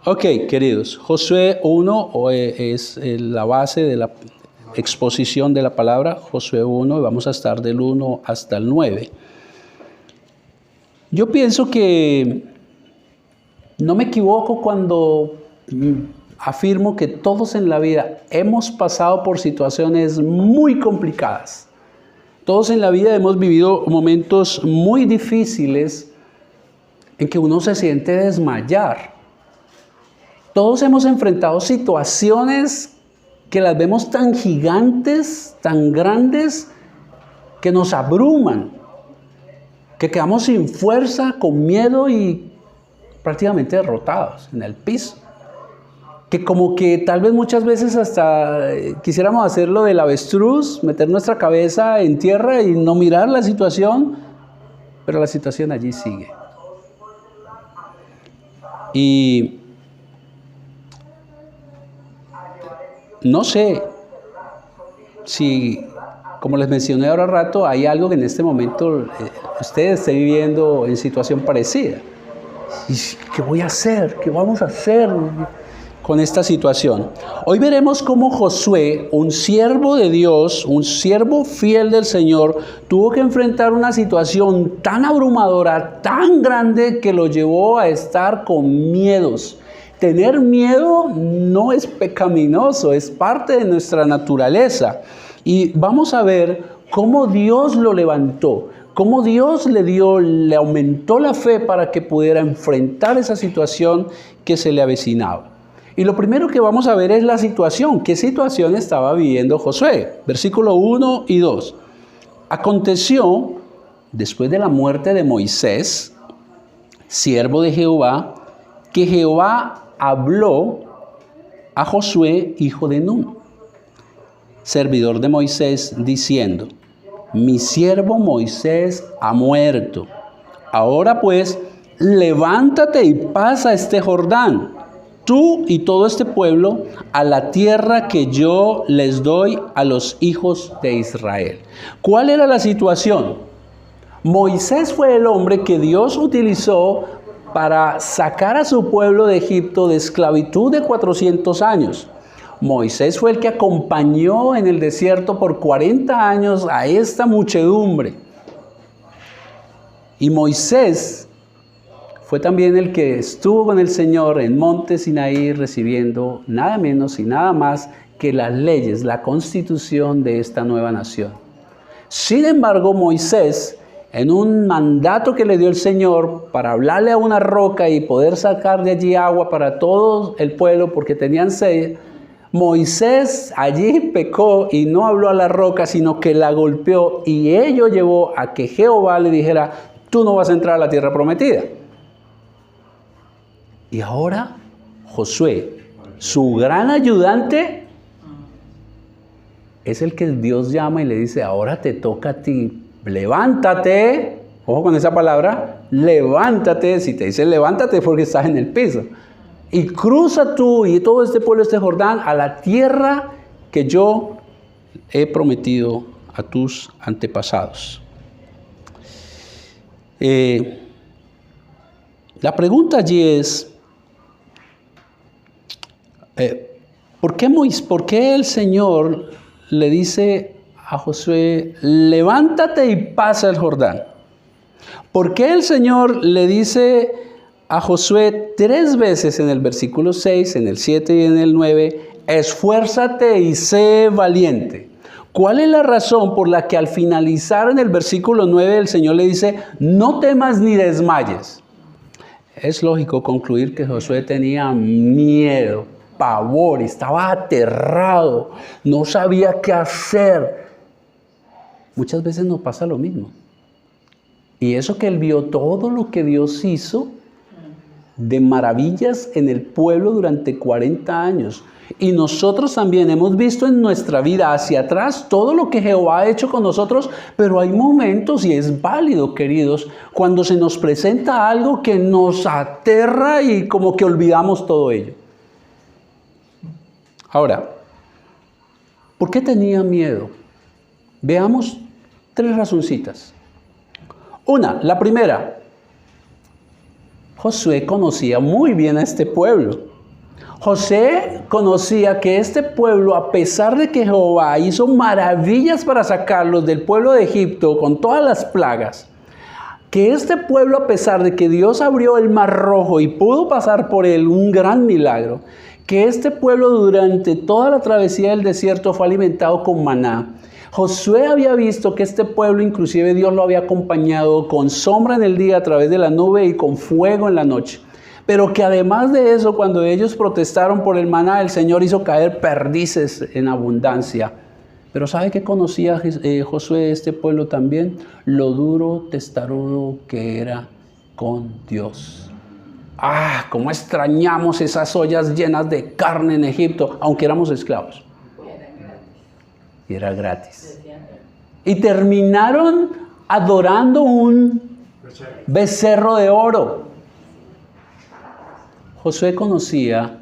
Ok, queridos, Josué 1 es la base de la exposición de la palabra, Josué 1, y vamos a estar del 1 hasta el 9. Yo pienso que no me equivoco cuando afirmo que todos en la vida hemos pasado por situaciones muy complicadas. Todos en la vida hemos vivido momentos muy difíciles en que uno se siente desmayar. Todos hemos enfrentado situaciones que las vemos tan gigantes, tan grandes, que nos abruman, que quedamos sin fuerza, con miedo y prácticamente derrotados en el piso. Que como que tal vez muchas veces hasta quisiéramos hacer lo del avestruz, meter nuestra cabeza en tierra y no mirar la situación, pero la situación allí sigue. Y no sé si, como les mencioné ahora rato, hay algo que en este momento usted esté viviendo en situación parecida. ¿Y qué voy a hacer? ¿Qué vamos a hacer con esta situación? Hoy veremos cómo Josué, un siervo de Dios, un siervo fiel del Señor, tuvo que enfrentar una situación tan abrumadora, tan grande, que lo llevó a estar con miedos. Tener miedo no es pecaminoso, es parte de nuestra naturaleza. Y vamos a ver cómo Dios lo levantó, cómo Dios le aumentó la fe para que pudiera enfrentar esa situación que se le avecinaba. Y lo primero que vamos a ver es la situación. ¿Qué situación estaba viviendo Josué? Versículo 1 y 2. Aconteció, después de la muerte de Moisés, siervo de Jehová, que Jehová habló a Josué, hijo de Nun, servidor de Moisés, diciendo: mi siervo Moisés ha muerto. Ahora pues, levántate y pasa este Jordán, tú y todo este pueblo, a la tierra que yo les doy a los hijos de Israel. ¿Cuál era la situación? Moisés fue el hombre que Dios utilizó para sacar a su pueblo de Egipto de esclavitud de 400 años. Moisés fue el que acompañó en el desierto por 40 años a esta muchedumbre. Y Moisés fue también el que estuvo con el Señor en Monte Sinaí recibiendo nada menos y nada más que las leyes, la constitución de esta nueva nación. Sin embargo, Moisés, en un mandato que le dio el Señor para hablarle a una roca y poder sacar de allí agua para todo el pueblo porque tenían sed, Moisés allí pecó y no habló a la roca, sino que la golpeó, y ello llevó a que Jehová le dijera: tú no vas a entrar a la tierra prometida. Y ahora Josué, su gran ayudante, es el que Dios llama y le dice: ahora te toca a ti. Levántate, ojo con esa palabra, levántate. Si te dice levántate es porque estás en el piso. Y cruza tú y todo este pueblo, este Jordán, a la tierra que yo he prometido a tus antepasados. La pregunta allí es, ¿por qué el Señor le dice a Josué: levántate y pasa el Jordán? ¿Por qué el Señor le dice a Josué 3 veces en el versículo 6, en el 7 y en el 9, esfuérzate y sé valiente? ¿Cuál es la razón por la que al finalizar en el versículo 9 el Señor le dice: no temas ni desmayes? Es lógico concluir que Josué tenía miedo, pavor, estaba aterrado, no sabía qué hacer. Muchas veces nos pasa lo mismo. Y eso que él vio todo lo que Dios hizo de maravillas en el pueblo durante 40 años. Y nosotros también hemos visto en nuestra vida hacia atrás todo lo que Jehová ha hecho con nosotros, pero hay momentos, y es válido, queridos, cuando se nos presenta algo que nos aterra y como que olvidamos todo ello. Ahora, ¿por qué tenía miedo? Veamos 3 razoncitas. La primera, Josué conocía muy bien a este pueblo. José conocía que este pueblo, a pesar de que Jehová hizo maravillas para sacarlos del pueblo de Egipto con todas las plagas, que este pueblo, a pesar de que Dios abrió el Mar Rojo y pudo pasar por él un gran milagro, que este pueblo durante toda la travesía del desierto fue alimentado con maná. Josué había visto que este pueblo, inclusive Dios lo había acompañado con sombra en el día a través de la nube y con fuego en la noche. Pero que además de eso, cuando ellos protestaron por el maná, el Señor hizo caer perdices en abundancia. Pero ¿sabe qué conocía Josué de este pueblo también? Lo duro, testarudo que era con Dios. ¡Ah! Cómo extrañamos esas ollas llenas de carne en Egipto, aunque éramos esclavos. Y era gratis. Y terminaron adorando un becerro de oro. Josué conocía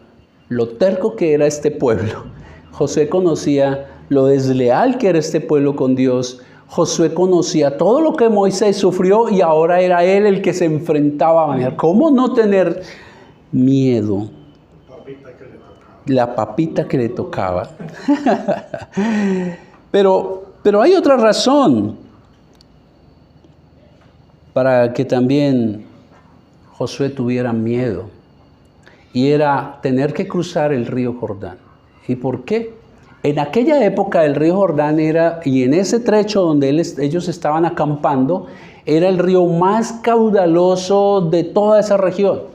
lo terco que era este pueblo. Josué conocía lo desleal que era este pueblo con Dios. Josué conocía todo lo que Moisés sufrió y ahora era él el que se enfrentaba a manejar. ¿Cómo no tener miedo? La papita que le tocaba. Pero hay otra razón para que también Josué tuviera miedo. Y era tener que cruzar el río Jordán. ¿Y por qué? En aquella época el río Jordán era, y en ese trecho donde ellos estaban acampando, era el río más caudaloso de toda esa región.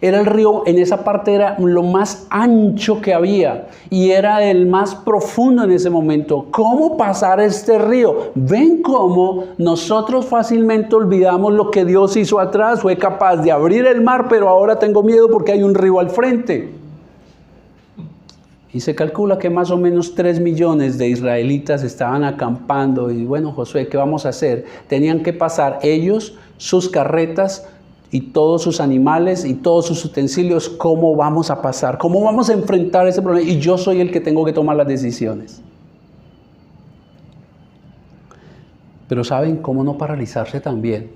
Era el río, en esa parte era lo más ancho que había y era el más profundo en ese momento. ¿Cómo pasar este río? ¿Ven cómo nosotros fácilmente olvidamos lo que Dios hizo atrás? Fue capaz de abrir el mar, pero ahora tengo miedo porque hay un río al frente. Y se calcula que más o menos 3 millones de israelitas estaban acampando. Y bueno, Josué, ¿qué vamos a hacer? Tenían que pasar ellos, sus carretas, y todos sus animales y todos sus utensilios. ¿Cómo vamos a pasar? ¿Cómo vamos a enfrentar ese problema? Y yo soy el que tengo que tomar las decisiones. Pero ¿saben cómo no paralizarse también?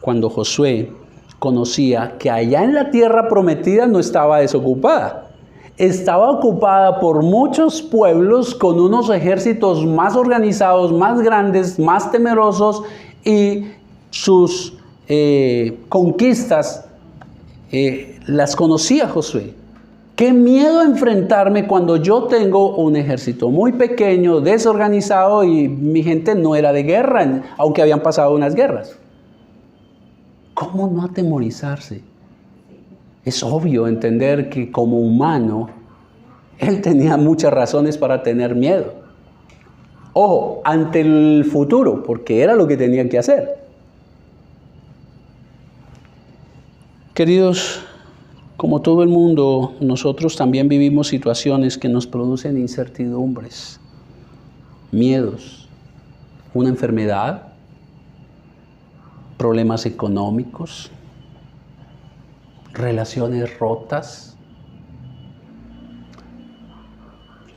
Cuando Josué conocía que allá en la tierra prometida no estaba desocupada. Estaba ocupada por muchos pueblos con unos ejércitos más organizados, más grandes, más temerosos, y sus conquistas las conocía Josué. Qué miedo enfrentarme cuando yo tengo un ejército muy pequeño, desorganizado, y mi gente no era de guerra, aunque habían pasado unas guerras. ¿Cómo no atemorizarse? Es obvio entender que como humano, él tenía muchas razones para tener miedo. Ojo, ante el futuro, porque era lo que tenía que hacer. Queridos, como todo el mundo, nosotros también vivimos situaciones que nos producen incertidumbres, miedos, una enfermedad, problemas económicos, relaciones rotas,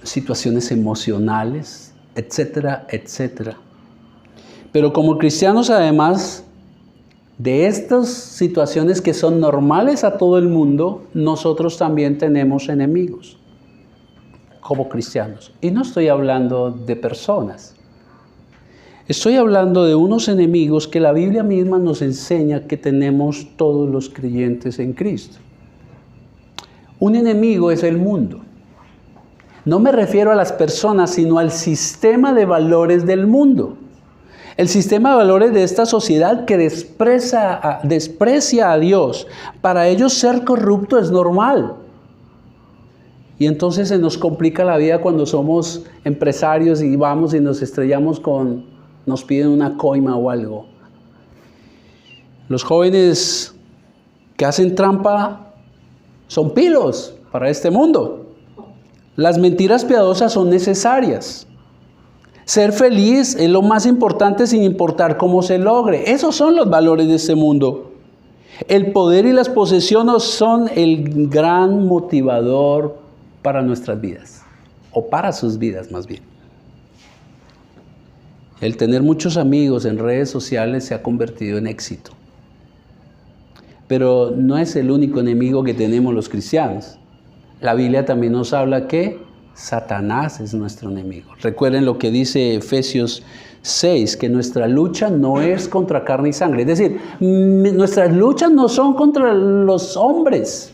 situaciones emocionales, etcétera, etcétera. Pero como cristianos, además de estas situaciones que son normales a todo el mundo, nosotros también tenemos enemigos como cristianos. Y no estoy hablando de personas. Estoy hablando de unos enemigos que la Biblia misma nos enseña que tenemos todos los creyentes en Cristo. Un enemigo es el mundo. No me refiero a las personas, sino al sistema de valores del mundo. El sistema de valores de esta sociedad que desprecia a Dios. Para ellos ser corrupto es normal. Y entonces se nos complica la vida cuando somos empresarios y vamos y nos estrellamos nos piden una coima o algo. Los jóvenes que hacen trampa son pilos para este mundo. Las mentiras piadosas son necesarias. Ser feliz es lo más importante sin importar cómo se logre. Esos son los valores de este mundo. El poder y las posesiones son el gran motivador para nuestras vidas, o para sus vidas más bien. El tener muchos amigos en redes sociales se ha convertido en éxito. Pero no es el único enemigo que tenemos los cristianos. La Biblia también nos habla que Satanás es nuestro enemigo. Recuerden lo que dice Efesios 6, que nuestra lucha no es contra carne y sangre. Es decir, nuestras luchas no son contra los hombres,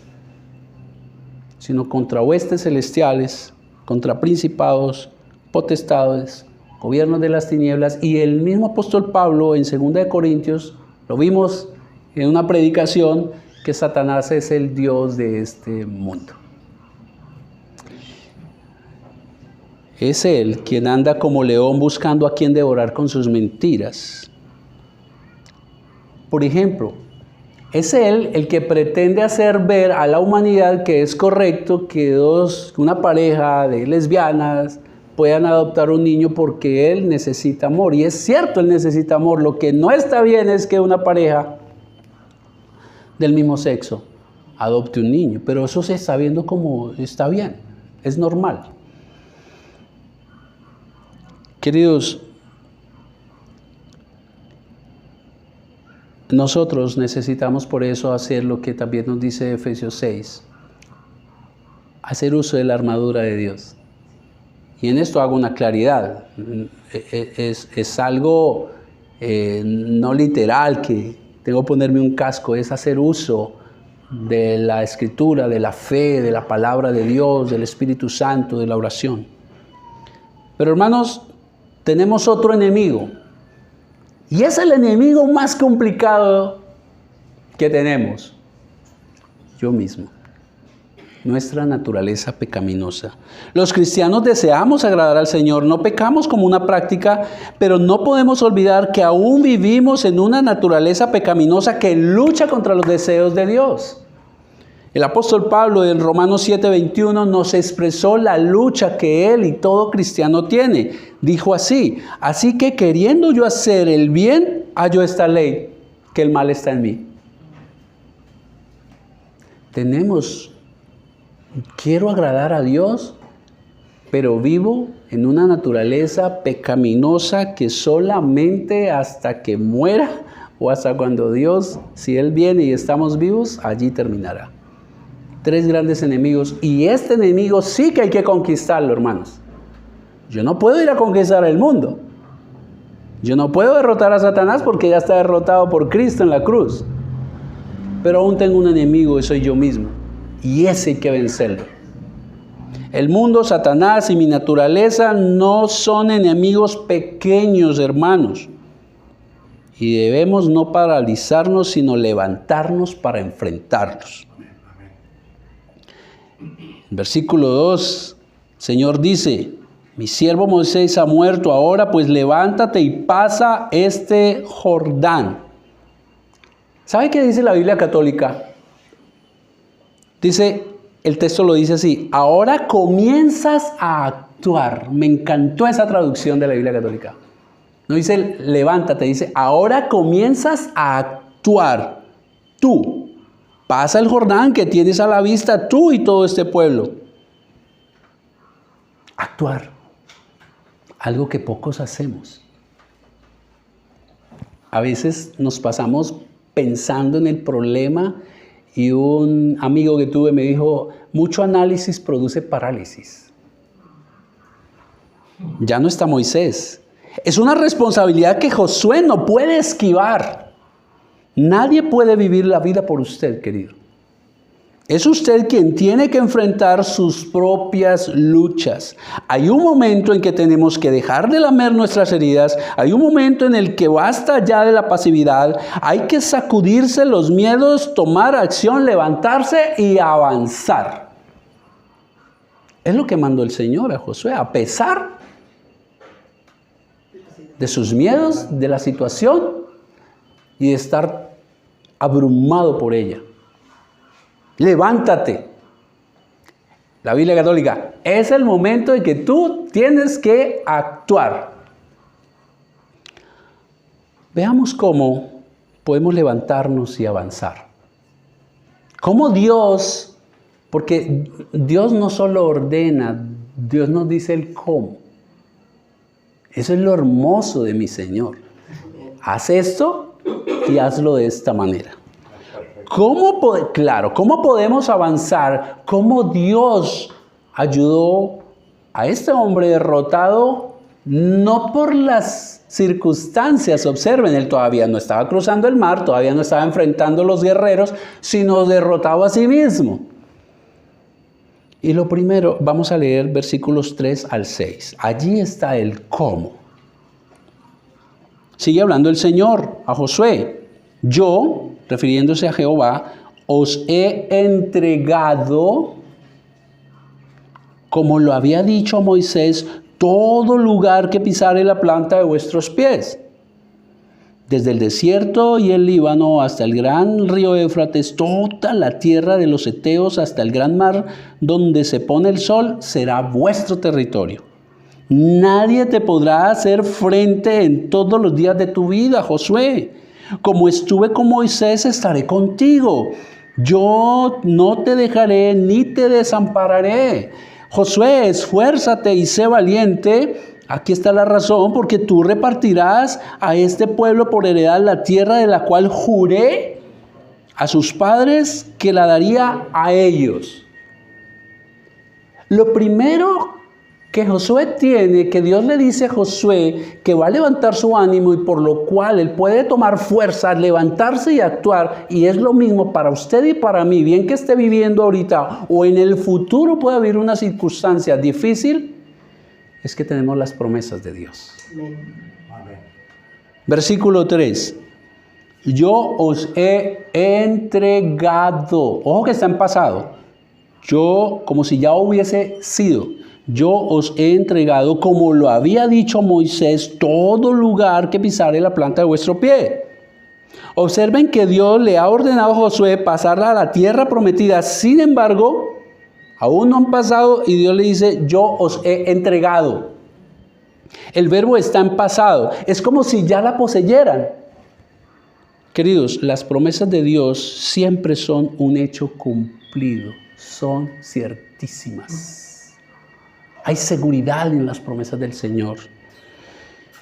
sino contra huestes celestiales, contra principados, potestades, gobiernos de las tinieblas. Y el mismo apóstol Pablo en 2 Corintios, lo vimos en una predicación, que Satanás es el Dios de este mundo. Es él quien anda como león buscando a quien devorar con sus mentiras. Por ejemplo, es él el que pretende hacer ver a la humanidad que es correcto que una pareja de lesbianas puedan adoptar un niño porque él necesita amor. Y es cierto, él necesita amor. Lo que no está bien es que una pareja del mismo sexo adopte un niño. Pero eso se está viendo como está bien, es normal. Queridos, nosotros necesitamos por eso hacer lo que también nos dice Efesios 6, hacer uso de la armadura de Dios. Y en esto hago una claridad, es algo no literal que tengo que ponerme un casco, es hacer uso de la Escritura, de la fe, de la palabra de Dios, del Espíritu Santo, de la oración. Pero hermanos, tenemos otro enemigo, y es el enemigo más complicado que tenemos, yo mismo, nuestra naturaleza pecaminosa. Los cristianos deseamos agradar al Señor, no pecamos como una práctica, pero no podemos olvidar que aún vivimos en una naturaleza pecaminosa que lucha contra los deseos de Dios. El apóstol Pablo en Romanos 7:21 nos expresó la lucha que él y todo cristiano tiene. Dijo así: así que queriendo yo hacer el bien, hallo esta ley, que el mal está en mí. Quiero agradar a Dios, pero vivo en una naturaleza pecaminosa que solamente hasta que muera o hasta cuando Dios, si Él viene y estamos vivos, allí terminará. 3 grandes enemigos, y este enemigo sí que hay que conquistarlo, hermanos. Yo no puedo ir a conquistar el mundo. Yo no puedo derrotar a Satanás porque ya está derrotado por Cristo en la cruz. Pero aún tengo un enemigo y soy yo mismo. Y ese hay que vencerlo. El mundo, Satanás y mi naturaleza no son enemigos pequeños, hermanos. Y debemos no paralizarnos, sino levantarnos para enfrentarlos. Versículo 2, el Señor dice: mi siervo Moisés ha muerto ahora, pues levántate y pasa este Jordán. ¿Sabe qué dice la Biblia católica? Dice, el texto lo dice así: ahora comienzas a actuar. Me encantó esa traducción de la Biblia católica. No dice levántate, dice ahora comienzas a actuar. Tú. Pasa el Jordán que tienes a la vista, tú y todo este pueblo. Actuar. Algo que pocos hacemos. A veces nos pasamos pensando en el problema, y un amigo que tuve me dijo: mucho análisis produce parálisis. Ya no está Moisés. Es una responsabilidad que Josué no puede esquivar. Nadie puede vivir la vida por usted, querido. Es usted quien tiene que enfrentar sus propias luchas. Hay un momento en que tenemos que dejar de lamer nuestras heridas. Hay un momento en el que basta ya de la pasividad. Hay que sacudirse los miedos, tomar acción, levantarse y avanzar. Es lo que mandó el Señor a Josué, a pesar de sus miedos, de la situación y de estar abrumado por ella. Levántate. La Biblia católica, es el momento en que tú tienes que actuar. Veamos cómo podemos levantarnos y avanzar. Cómo Dios, porque Dios no solo ordena, Dios nos dice el cómo. Eso es lo hermoso de mi Señor. Haz esto y hazlo de esta manera. ¿cómo podemos avanzar? ¿Cómo Dios ayudó a este hombre derrotado? No por las circunstancias, observen, él todavía no estaba cruzando el mar, todavía no estaba enfrentando a los guerreros, sino derrotado a sí mismo. Y lo primero, vamos a leer versículos 3 al 6. Allí está el cómo. Sigue hablando el Señor a Josué. Yo, refiriéndose a Jehová, os he entregado, como lo había dicho a Moisés, todo lugar que pisare la planta de vuestros pies. Desde el desierto y el Líbano hasta el gran río Éufrates, toda la tierra de los heteos hasta el gran mar donde se pone el sol, será vuestro territorio. Nadie te podrá hacer frente en todos los días de tu vida, Josué. Como estuve con Moisés, estaré contigo. Yo no te dejaré ni te desampararé. Josué, esfuérzate y sé valiente. Aquí está la razón, porque tú repartirás a este pueblo por heredad la tierra de la cual juré a sus padres que la daría a ellos. Lo primero que Josué tiene, que Dios le dice a Josué que va a levantar su ánimo y por lo cual él puede tomar fuerza, levantarse y actuar, y es lo mismo para usted y para mí, bien que esté viviendo ahorita o en el futuro pueda haber una circunstancia difícil, es que tenemos las promesas de Dios. Amén. Versículo 3. Yo os he entregado. Ojo que está en pasado. Yo, como si ya hubiese sido. Yo os he entregado, como lo había dicho Moisés, todo lugar que pisare la planta de vuestro pie. Observen que Dios le ha ordenado a Josué pasar a la tierra prometida. Sin embargo, aún no han pasado y Dios le dice, yo os he entregado. El verbo está en pasado. Es como si ya la poseyeran. Queridos, las promesas de Dios siempre son un hecho cumplido. Son ciertísimas. Hay seguridad en las promesas del Señor.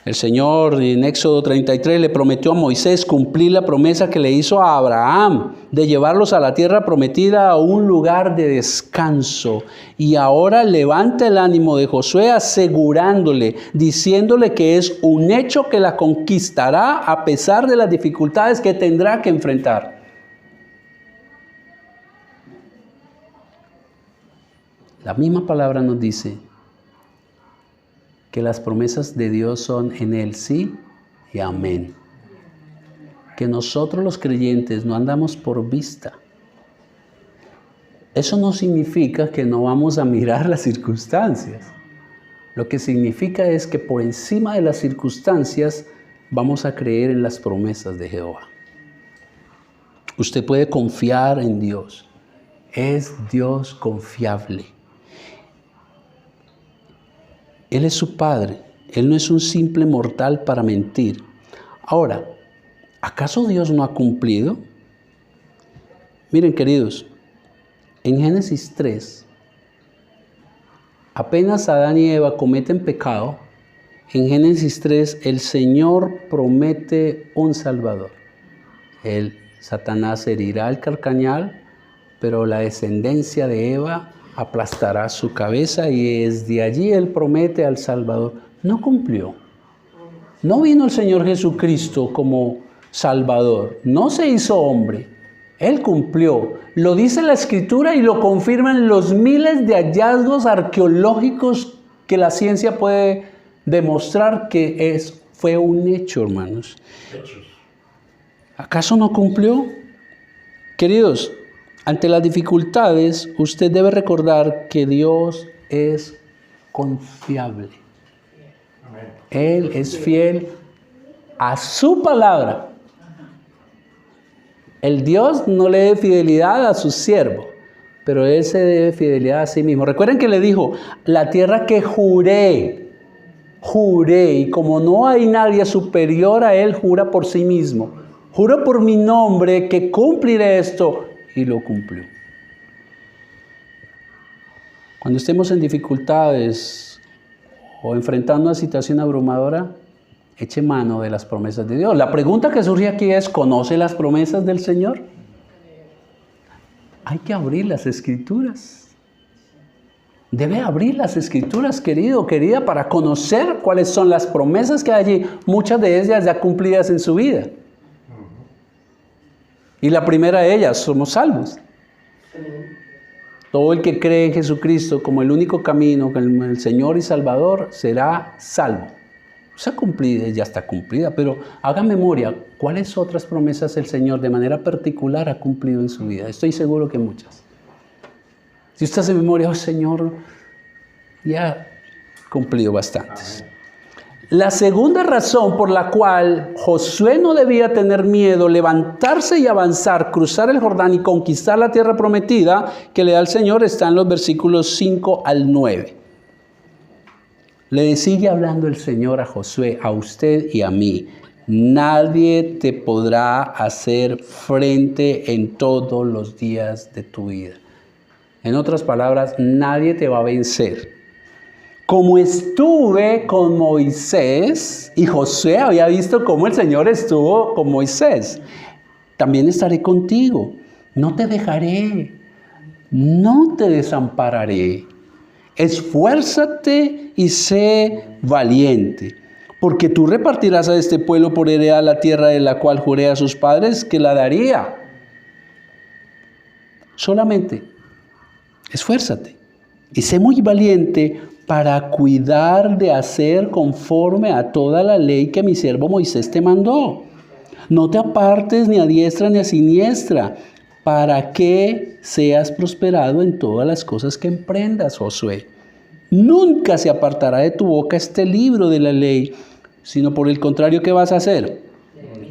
El Señor en Éxodo 33 le prometió a Moisés cumplir la promesa que le hizo a Abraham de llevarlos a la tierra prometida, a un lugar de descanso. Y ahora levanta el ánimo de Josué asegurándole, diciéndole que es un hecho que la conquistará a pesar de las dificultades que tendrá que enfrentar. La misma palabra nos dice que las promesas de Dios son en Él sí y amén. Que nosotros los creyentes no andamos por vista. Eso no significa que no vamos a mirar las circunstancias. Lo que significa es que por encima de las circunstancias vamos a creer en las promesas de Jehová. Usted puede confiar en Dios. Es Dios confiable. Él es su Padre. Él no es un simple mortal para mentir. Ahora, ¿acaso Dios no ha cumplido? Miren, queridos, en Génesis 3, apenas Adán y Eva cometen pecado, en Génesis 3 el Señor promete un Salvador. Satanás herirá el carcañal, pero la descendencia de Eva aplastará su cabeza y desde allí Él promete al Salvador. No cumplió. No vino el Señor Jesucristo como Salvador. No se hizo hombre. Él cumplió. Lo dice la Escritura y lo confirman los miles de hallazgos arqueológicos que la ciencia puede demostrar que fue un hecho, hermanos. ¿Acaso no cumplió? Queridos, ante las dificultades, usted debe recordar que Dios es confiable. Él es fiel a su palabra. El Dios no le debe fidelidad a su siervo, pero Él se debe fidelidad a sí mismo. Recuerden que le dijo, la tierra que juré, y como no hay nadie superior a Él, jura por sí mismo. Juro por mi nombre que cumpliré esto. Y lo cumplió. Cuando estemos en dificultades o enfrentando una situación abrumadora, eche mano de las promesas de Dios. La pregunta que surge aquí es, ¿conoce las promesas del Señor? hay que abrir las Escrituras. Debe abrir las Escrituras, querido, querida, para conocer cuáles son las promesas que hay allí. Muchas de ellas ya cumplidas en su vida. Y la primera de ellas, somos salvos. Todo el que cree en Jesucristo como el único camino, como el Señor y Salvador, será salvo. Se ha cumplido, ya está cumplida, pero haga memoria, ¿cuáles otras promesas el Señor de manera particular ha cumplido en su vida? Estoy seguro que muchas. Si usted hace memoria, oh Señor, ya ha cumplido bastantes. La segunda razón por la cual Josué no debía tener miedo, levantarse y avanzar, cruzar el Jordán y conquistar la tierra prometida que le da el Señor, está en los versículos 5 al 9. Le sigue hablando el Señor a Josué, a usted y a mí. Nadie te podrá hacer frente en todos los días de tu vida. En otras palabras, nadie te va a vencer. Como estuve con Moisés, y Josué había visto cómo el Señor estuvo con Moisés, también estaré contigo. No te dejaré, no te desampararé. Esfuérzate y sé valiente, porque tú repartirás a este pueblo por heredad la tierra de la cual juré a sus padres que la daría. Solamente esfuérzate y sé muy valiente para cuidar de hacer conforme a toda la ley que mi siervo Moisés te mandó. No te apartes ni a diestra ni a siniestra, para que seas prosperado en todas las cosas que emprendas, Josué. Nunca se apartará de tu boca este libro de la ley, sino por el contrario, ¿qué vas a hacer?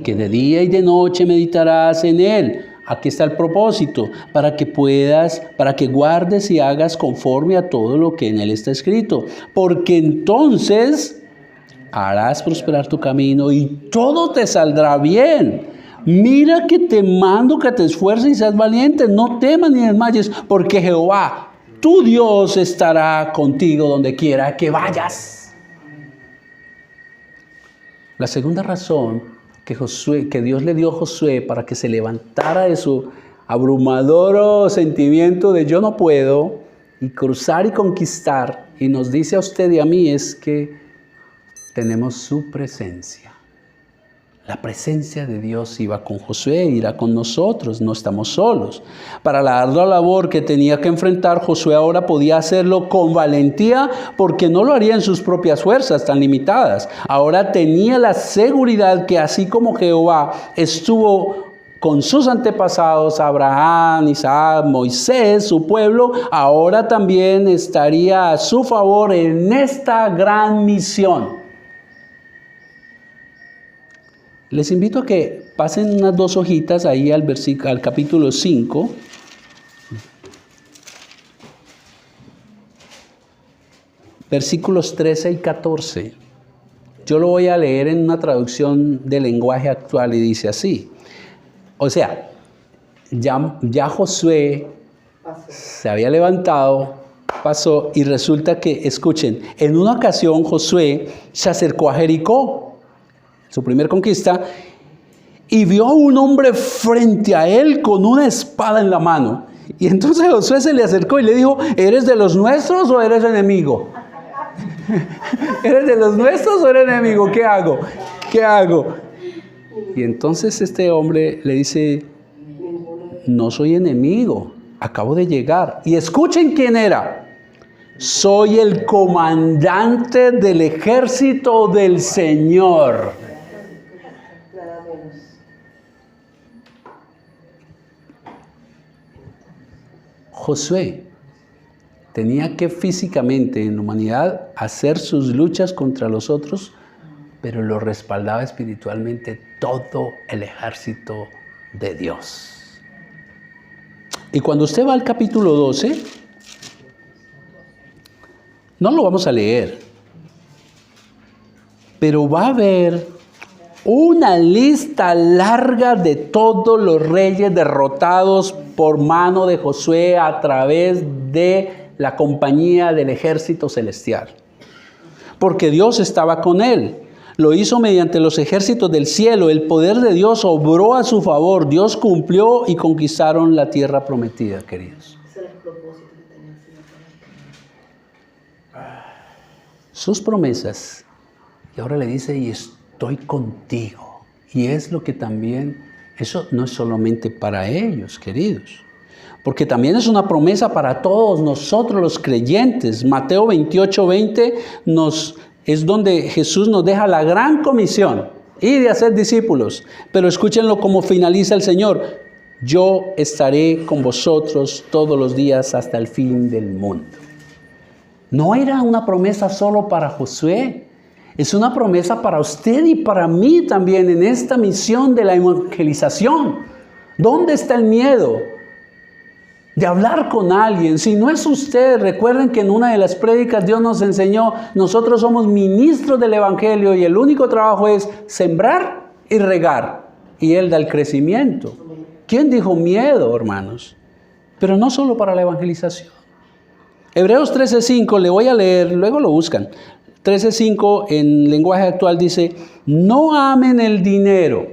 Que de día y de noche meditarás en él. Aquí está el propósito, para que guardes y hagas conforme a todo lo que en él está escrito. Porque entonces harás prosperar tu camino y todo te saldrá bien. Mira que te mando que te esfuerces y seas valiente. No temas ni desmayes, porque Jehová, tu Dios, estará contigo donde quiera que vayas. La segunda razón que Dios le dio a Josué para que se levantara de su abrumador sentimiento de yo no puedo y cruzar y conquistar, y nos dice a usted y a mí, es que tenemos su presencia. La presencia de Dios iba con Josué, irá con nosotros, no estamos solos. Para la ardua labor que tenía que enfrentar, Josué ahora podía hacerlo con valentía, porque no lo haría en sus propias fuerzas tan limitadas. Ahora tenía la seguridad que así como Jehová estuvo con sus antepasados, Abraham, Isaac, Moisés, su pueblo, ahora también estaría a su favor en esta gran misión. Les invito a que pasen unas 2 hojitas ahí al capítulo 5. Versículos 13 y 14. Yo lo voy a leer en una traducción del lenguaje actual y dice así. O sea, ya Josué se había levantado, pasó, y resulta que, escuchen, en una ocasión Josué se acercó a Jericó, su primer conquista, y vio a un hombre frente a él con una espada en la mano. Y entonces Josué se le acercó y le dijo, ¿eres de los nuestros o eres enemigo? ¿Eres de los nuestros o eres enemigo? ¿Qué hago? ¿Qué hago? Y entonces este hombre le dice, no soy enemigo, acabo de llegar. Y escuchen quién era. Soy el comandante del ejército del Señor. Josué tenía que físicamente en la humanidad hacer sus luchas contra los otros, pero lo respaldaba espiritualmente todo el ejército de Dios. Y cuando usted va al capítulo 12, no lo vamos a leer, pero va a ver una lista larga de todos los reyes derrotados por mano de Josué a través de la compañía del ejército celestial. Porque Dios estaba con él. Lo hizo mediante los ejércitos del cielo. El poder de Dios obró a su favor. Dios cumplió y conquistaron la tierra prometida, queridos. Ese era el propósito que tenía el Señor para el camino. Sus promesas. Y ahora le dice, y estoy contigo. Y es lo que también, eso no es solamente para ellos, queridos. Porque también es una promesa para todos nosotros los creyentes. Mateo 28:20 es donde Jesús nos deja la gran comisión. Ir y hacer discípulos. Pero escúchenlo como finaliza el Señor. Yo estaré con vosotros todos los días hasta el fin del mundo. No era una promesa solo para Josué. Es una promesa para usted y para mí también en esta misión de la evangelización. ¿Dónde está el miedo de hablar con alguien? Si no es usted, recuerden que en una de las prédicas Dios nos enseñó, nosotros somos ministros del Evangelio y el único trabajo es sembrar y regar. Y Él da el crecimiento. ¿Quién dijo miedo, hermanos? Pero no solo para la evangelización. Hebreos 13:5, le voy a leer, luego lo buscan. 13:5 en lenguaje actual dice, no amen el dinero,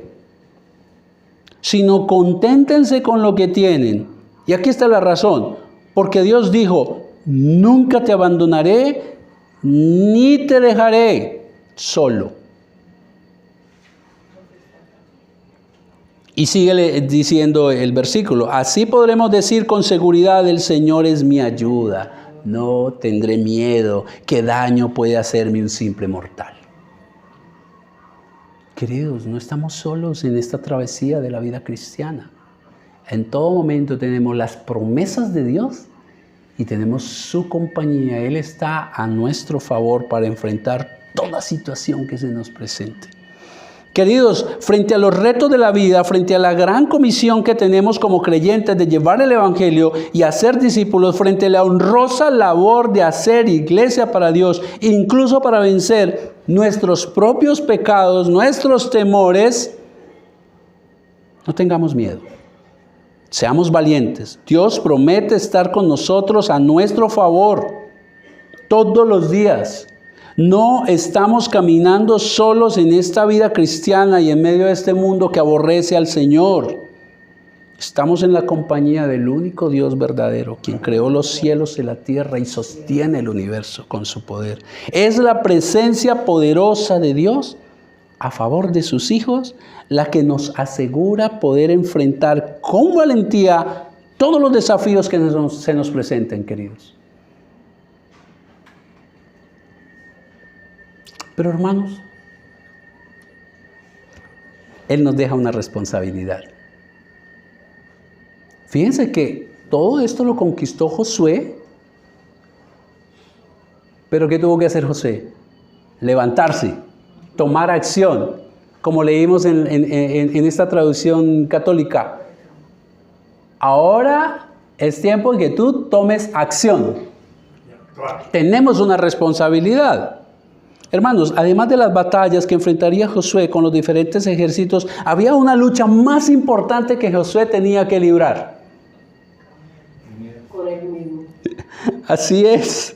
sino conténtense con lo que tienen. Y aquí está la razón, porque Dios dijo, nunca te abandonaré, ni te dejaré solo. Y sigue diciendo el versículo, así podremos decir con seguridad, el Señor es mi ayuda. No tendré miedo, ¿qué daño puede hacerme un simple mortal? Queridos, no estamos solos en esta travesía de la vida cristiana. En todo momento tenemos las promesas de Dios y tenemos su compañía. Él está a nuestro favor para enfrentar toda situación que se nos presente. Queridos, frente a los retos de la vida, frente a la gran comisión que tenemos como creyentes de llevar el Evangelio y hacer discípulos, frente a la honrosa labor de hacer iglesia para Dios, incluso para vencer nuestros propios pecados, nuestros temores, no tengamos miedo. Seamos valientes. Dios promete estar con nosotros a nuestro favor todos los días. No estamos caminando solos en esta vida cristiana y en medio de este mundo que aborrece al Señor. Estamos en la compañía del único Dios verdadero, quien creó los cielos y la tierra y sostiene el universo con su poder. Es la presencia poderosa de Dios a favor de sus hijos la que nos asegura poder enfrentar con valentía todos los desafíos que se nos presenten, queridos. Pero hermanos, Él nos deja una responsabilidad. Fíjense que todo esto lo conquistó Josué, pero ¿qué tuvo que hacer Josué? Levantarse, tomar acción, como leímos en esta traducción católica. Ahora es tiempo en que tú tomes acción. Tenemos una responsabilidad. Hermanos, además de las batallas que enfrentaría Josué con los diferentes ejércitos, había una lucha más importante que Josué tenía que librar. Con él mismo. Así es.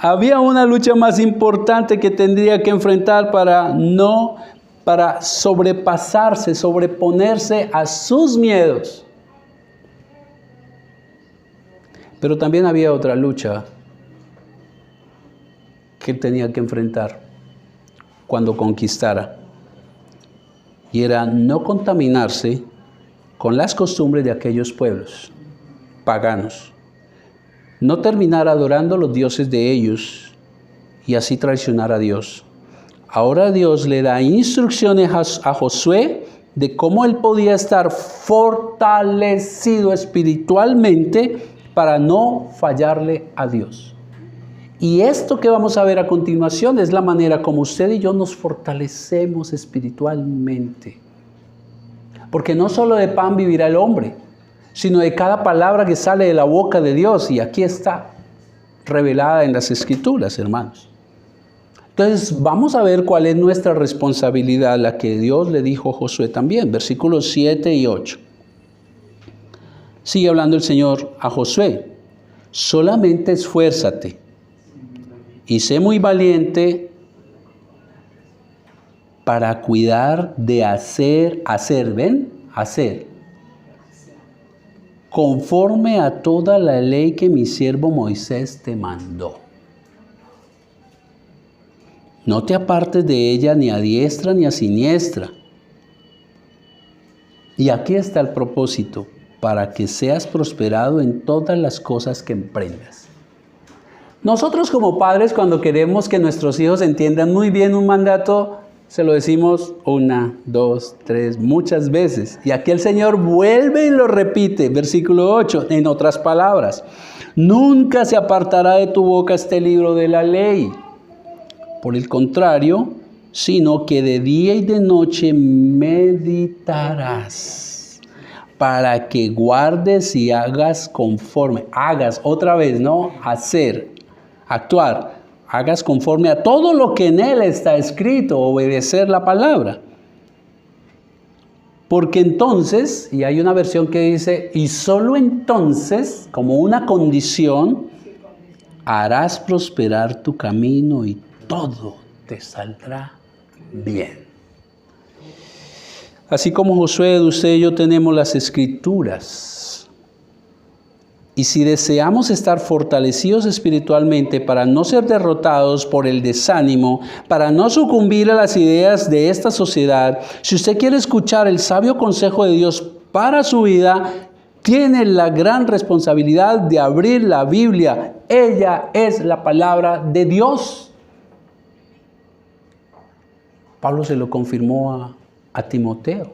Había una lucha más importante que tendría que enfrentar para sobrepasarse, sobreponerse a sus miedos. Pero también había otra lucha que él tenía que enfrentar cuando conquistara. Y era no contaminarse con las costumbres de aquellos pueblos paganos. No terminar adorando los dioses de ellos y así traicionar a Dios. Ahora Dios le da instrucciones a Josué de cómo él podía estar fortalecido espiritualmente para no fallarle a Dios. Y esto que vamos a ver a continuación es la manera como usted y yo nos fortalecemos espiritualmente. Porque no solo de pan vivirá el hombre, sino de cada palabra que sale de la boca de Dios. Y aquí está revelada en las Escrituras, hermanos. Entonces vamos a ver cuál es nuestra responsabilidad, la que Dios le dijo a Josué también, versículos 7 y 8. Sigue hablando el Señor a Josué. Solamente esfuérzate y sé muy valiente para cuidar de hacer, ¿ven? Hacer. Conforme a toda la ley que mi siervo Moisés te mandó. No te apartes de ella ni a diestra ni a siniestra. Y aquí está el propósito, para que seas prosperado en todas las cosas que emprendas. Nosotros como padres, cuando queremos que nuestros hijos entiendan muy bien un mandato, se lo decimos 1, 2, 3, muchas veces. Y aquí el Señor vuelve y lo repite, versículo 8, en otras palabras. Nunca se apartará de tu boca este libro de la ley. Por el contrario, sino que de día y de noche meditarás, para que guardes y hagas conforme. Hagas, otra vez, ¿no? Hacer, actuar. Hagas conforme a todo lo que en él está escrito, obedecer la palabra. Porque entonces, y hay una versión que dice, y solo entonces, como una condición, harás prosperar tu camino y todo te saldrá bien. Así como Josué, usted y yo tenemos las Escrituras. Y si deseamos estar fortalecidos espiritualmente para no ser derrotados por el desánimo, para no sucumbir a las ideas de esta sociedad, si usted quiere escuchar el sabio consejo de Dios para su vida, tiene la gran responsabilidad de abrir la Biblia. Ella es la palabra de Dios. Pablo se lo confirmó a Timoteo.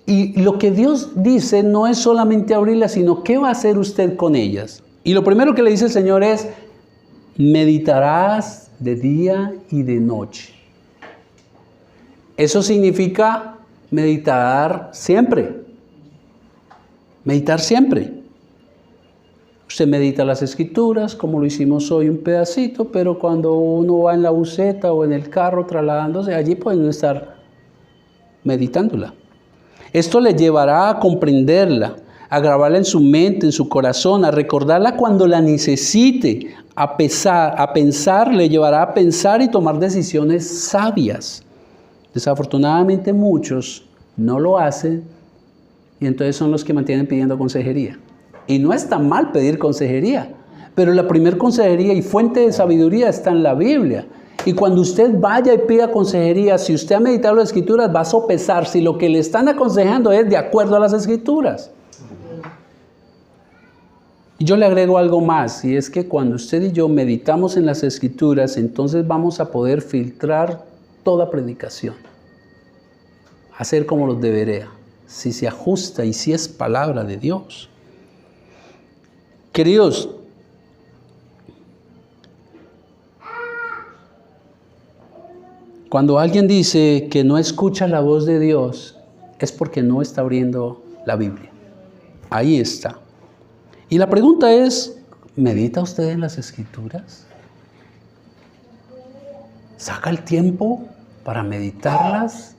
Y lo que Dios dice no es solamente abrirlas, sino qué va a hacer usted con ellas. Y lo primero que le dice el Señor es, meditarás de día y de noche. Eso significa meditar siempre. Meditar siempre. Usted medita las Escrituras, como lo hicimos hoy un pedacito, pero cuando uno va en la buseta o en el carro trasladándose, allí pueden estar meditándola. Esto le llevará a comprenderla, a grabarla en su mente, en su corazón, a recordarla cuando la necesite, a pensar, le llevará a pensar y tomar decisiones sabias. Desafortunadamente muchos no lo hacen y entonces son los que mantienen pidiendo consejería. Y no está mal pedir consejería, pero la primer consejería y fuente de sabiduría está en la Biblia. Y cuando usted vaya y pida consejería, si usted ha meditado las Escrituras, va a sopesar si lo que le están aconsejando es de acuerdo a las Escrituras. Y yo le agrego algo más, y es que cuando usted y yo meditamos en las Escrituras, entonces vamos a poder filtrar toda predicación. Hacer como los debería, si se ajusta y si es palabra de Dios. Queridos, cuando alguien dice que no escucha la voz de Dios, es porque no está abriendo la Biblia. Ahí está. Y la pregunta es, ¿medita usted en las Escrituras? ¿Saca el tiempo para meditarlas?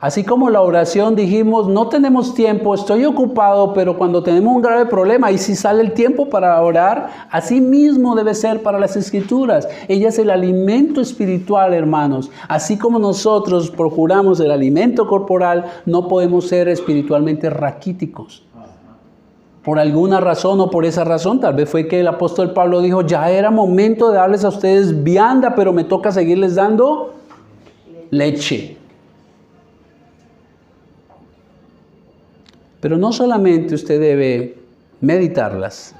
Así como la oración dijimos, no tenemos tiempo, estoy ocupado, pero cuando tenemos un grave problema, ahí sí sale el tiempo para orar. Así mismo debe ser para las Escrituras. Ella es el alimento espiritual, hermanos. Así como nosotros procuramos el alimento corporal, no podemos ser espiritualmente raquíticos. Por alguna razón o por esa razón, tal vez fue que el apóstol Pablo dijo, ya era momento de darles a ustedes vianda, pero me toca seguirles dando leche. Pero no solamente usted debe meditarlas,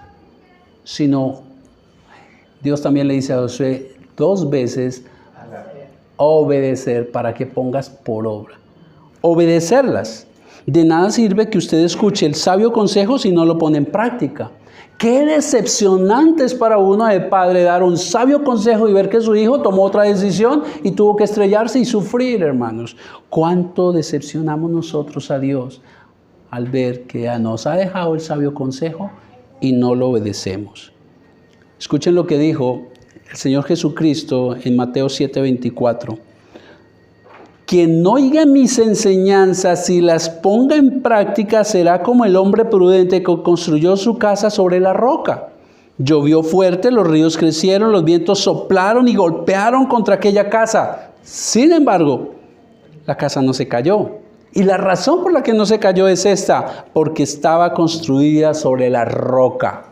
sino Dios también le dice a Josué 2 veces, obedecer para que pongas por obra. Obedecerlas. De nada sirve que usted escuche el sabio consejo si no lo pone en práctica. Qué decepcionante es para uno de padre dar un sabio consejo y ver que su hijo tomó otra decisión y tuvo que estrellarse y sufrir, hermanos. ¿Cuánto decepcionamos nosotros a Dios al ver que nos ha dejado el sabio consejo y no lo obedecemos? Escuchen lo que dijo el Señor Jesucristo en Mateo 7:24. Quien no oiga mis enseñanzas y las ponga en práctica será como el hombre prudente que construyó su casa sobre la roca. Llovió fuerte, los ríos crecieron, los vientos soplaron y golpearon contra aquella casa. Sin embargo, la casa no se cayó. Y la razón por la que no se cayó es esta, porque estaba construida sobre la roca.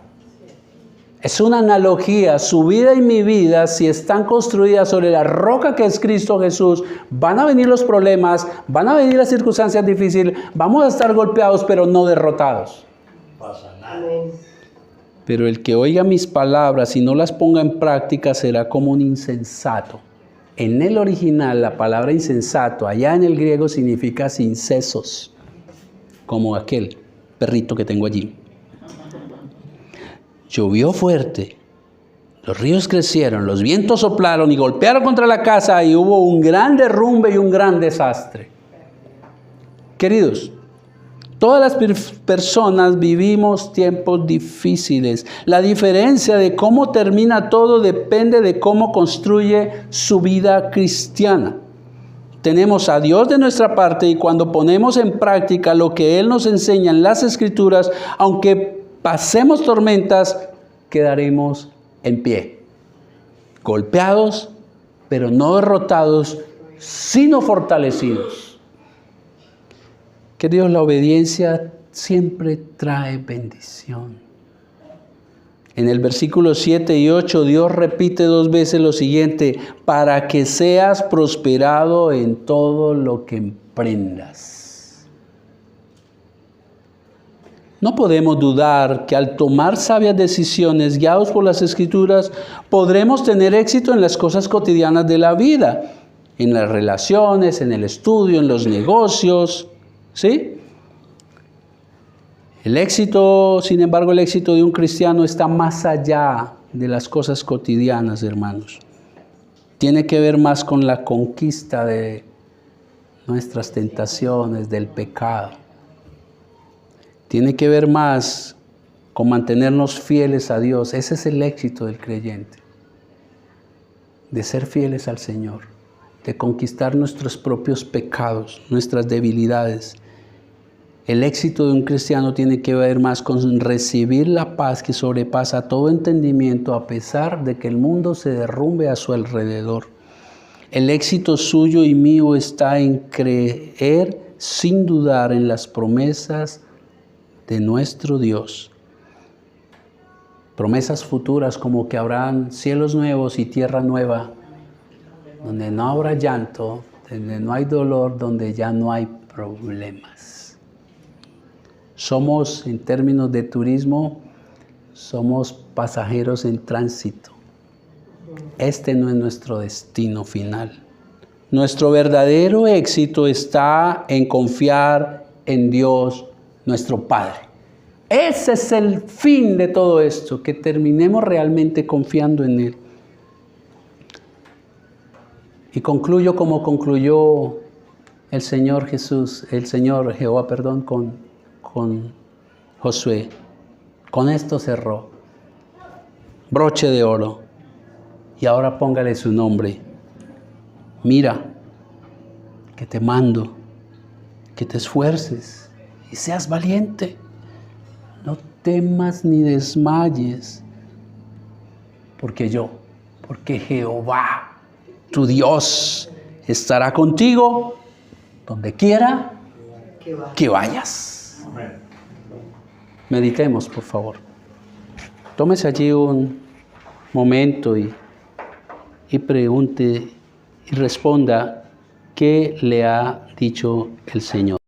Es una analogía, su vida y mi vida, si están construidas sobre la roca que es Cristo Jesús, van a venir los problemas, van a venir las circunstancias difíciles, vamos a estar golpeados, pero no derrotados. Amén. Pero el que oiga mis palabras y no las ponga en práctica será como un insensato. En el original, la palabra insensato, allá en el griego, significa sincesos, como aquel perrito que tengo allí. Llovió fuerte, los ríos crecieron, los vientos soplaron y golpearon contra la casa y hubo un gran derrumbe y un gran desastre. Queridos, todas las personas vivimos tiempos difíciles. La diferencia de cómo termina todo depende de cómo construye su vida cristiana. Tenemos a Dios de nuestra parte y cuando ponemos en práctica lo que Él nos enseña en las Escrituras, aunque pasemos tormentas, quedaremos en pie. Golpeados, pero no derrotados, sino fortalecidos. Queridos, la obediencia siempre trae bendición. En el versículo 7 y 8, Dios repite 2 veces lo siguiente: para que seas prosperado en todo lo que emprendas. No podemos dudar que al tomar sabias decisiones guiados por las Escrituras, podremos tener éxito en las cosas cotidianas de la vida, en las relaciones, en el estudio, en los negocios, ¿sí? El éxito, sin embargo, el éxito de un cristiano está más allá de las cosas cotidianas, hermanos. Tiene que ver más con la conquista de nuestras tentaciones, del pecado. Tiene que ver más con mantenernos fieles a Dios. Ese es el éxito del creyente. De ser fieles al Señor. De conquistar nuestros propios pecados, nuestras debilidades. El éxito de un cristiano tiene que ver más con recibir la paz que sobrepasa todo entendimiento a pesar de que el mundo se derrumbe a su alrededor. El éxito suyo y mío está en creer sin dudar en las promesas de nuestro Dios. Promesas futuras como que habrán cielos nuevos y tierra nueva, donde no habrá llanto, donde no hay dolor, donde ya no hay problemas. Somos, en términos de turismo, somos pasajeros en tránsito. Este no es nuestro destino final. Nuestro verdadero éxito está en confiar en Dios, nuestro Padre. Ese es el fin de todo esto, que terminemos realmente confiando en Él. Y concluyo como concluyó el Señor Jesús, el Señor Jehová, con Josué. Con esto cerró. Broche de oro. Y ahora póngale su nombre. Mira, que te mando, que te esfuerces y seas valiente. No temas ni desmayes, porque Jehová, tu Dios, estará contigo donde quiera que vayas. Meditemos, por favor. Tómese allí un momento y pregunte y responda qué le ha dicho el Señor.